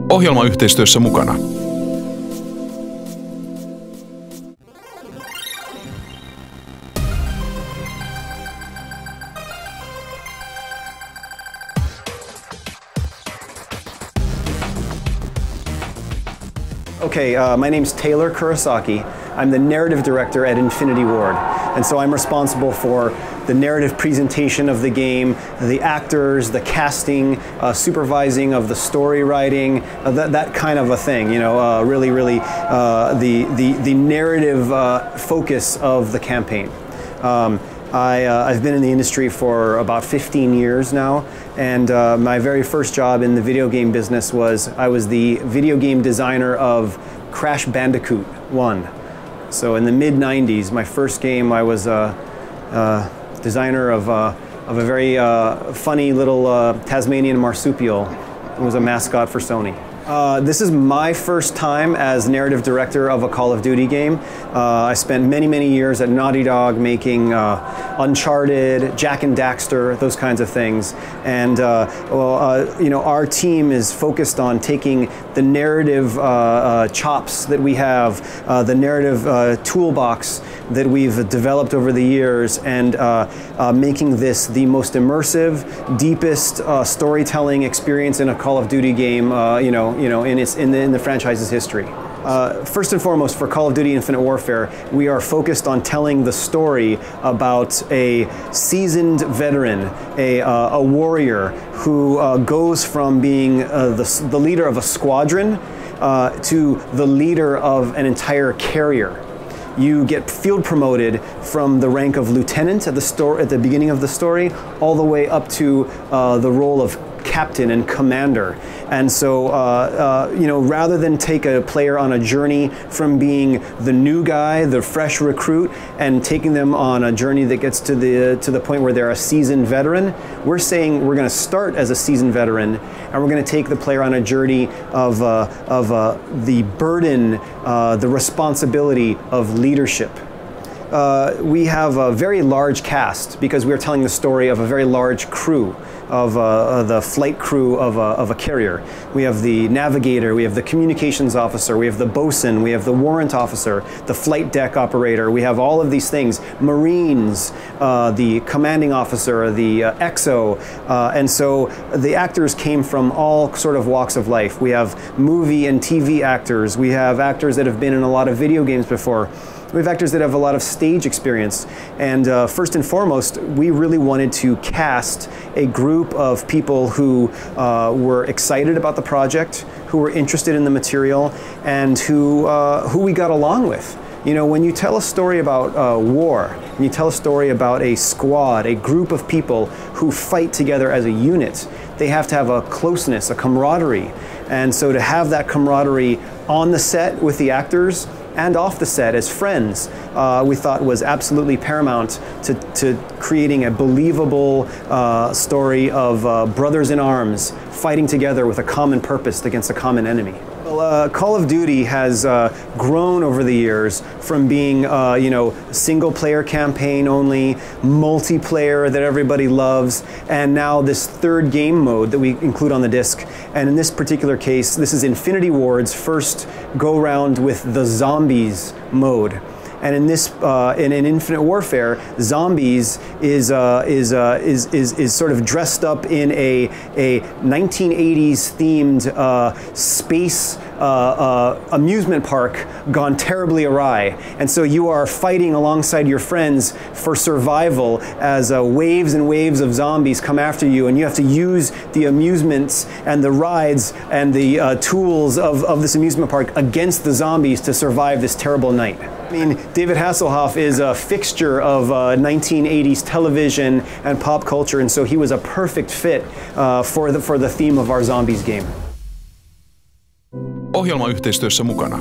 Ohjelmayhteistyössä mukana. Okay, my name's Taylor Kurosaki. I'm the narrative director at Infinity Ward, and so I'm responsible for the narrative presentation of the game, the actors, the casting, supervising of the story writing, that kind of a thing. You know, really, the narrative focus of the campaign. I've been in the industry for about 15 years now, and my very first job in the video game business was I was the video game designer of Crash Bandicoot 1. So in the mid-90s, my first game, I was designer of a very funny little Tasmanian marsupial who was a mascot for Sony. This is my first time as narrative director of a Call of Duty game. I spent many years at Naughty Dog making Uncharted, Jak and Daxter, those kinds of things. And you know, our team is focused on taking the narrative chops that we have, the narrative toolbox that we've developed over the years, and making this the most immersive, deepest storytelling experience in a Call of Duty game, in the franchise's history. First and foremost, for Call of Duty Infinite Warfare, we are focused on telling the story about a seasoned veteran, a warrior who goes from being the leader of a squadron to the leader of an entire carrier. You get field promoted from the rank of lieutenant at the beginning of the story, all the way up to the role of captain and commander. And so, rather than take a player on a journey from being the new guy, the fresh recruit, and taking them on a journey that gets to the point where they're a seasoned veteran, we're saying we're going to start as a seasoned veteran, and we're going to take the player on a journey of the burden, the responsibility of leadership. We have a very large cast because we're telling the story of a very large crew, of the flight crew of a carrier. We have the navigator, we have the communications officer, we have the bosun, we have the warrant officer, the flight deck operator. We have all of these things, Marines, the commanding officer, the XO, and so the actors came from all sort of walks of life. We have movie and TV actors, we have actors that have been in a lot of video games before. We have actors that have a lot of stage experience, and first and foremost, we really wanted to cast a group of people who were excited about the project, who were interested in the material, and who we got along with. You know, when you tell a story about war, and you tell a story about a squad, a group of people who fight together as a unit, they have to have a closeness, a camaraderie. And so to have that camaraderie on the set with the actors and off the set as friends, we thought was absolutely paramount to creating a believable story of brothers in arms fighting together with a common purpose against a common enemy. Well, Call of Duty has grown over the years from being, single-player campaign only, multiplayer that everybody loves, and now this third game mode that we include on the disc. And in this particular case, this is Infinity Ward's first go-round with the Zombies mode. And in this, in Infinite Warfare, Zombies is sort of dressed up in a 1980s themed space amusement park gone terribly awry. And so you are fighting alongside your friends for survival as waves and waves of zombies come after you, and you have to use the amusements and the rides and the tools of this amusement park against the zombies to survive this terrible night. I mean, David Hasselhoff is a fixture of 1980s television and pop culture, and so he was a perfect fit for the theme of our Zombies game. Ohjelmayhteistyössä mukana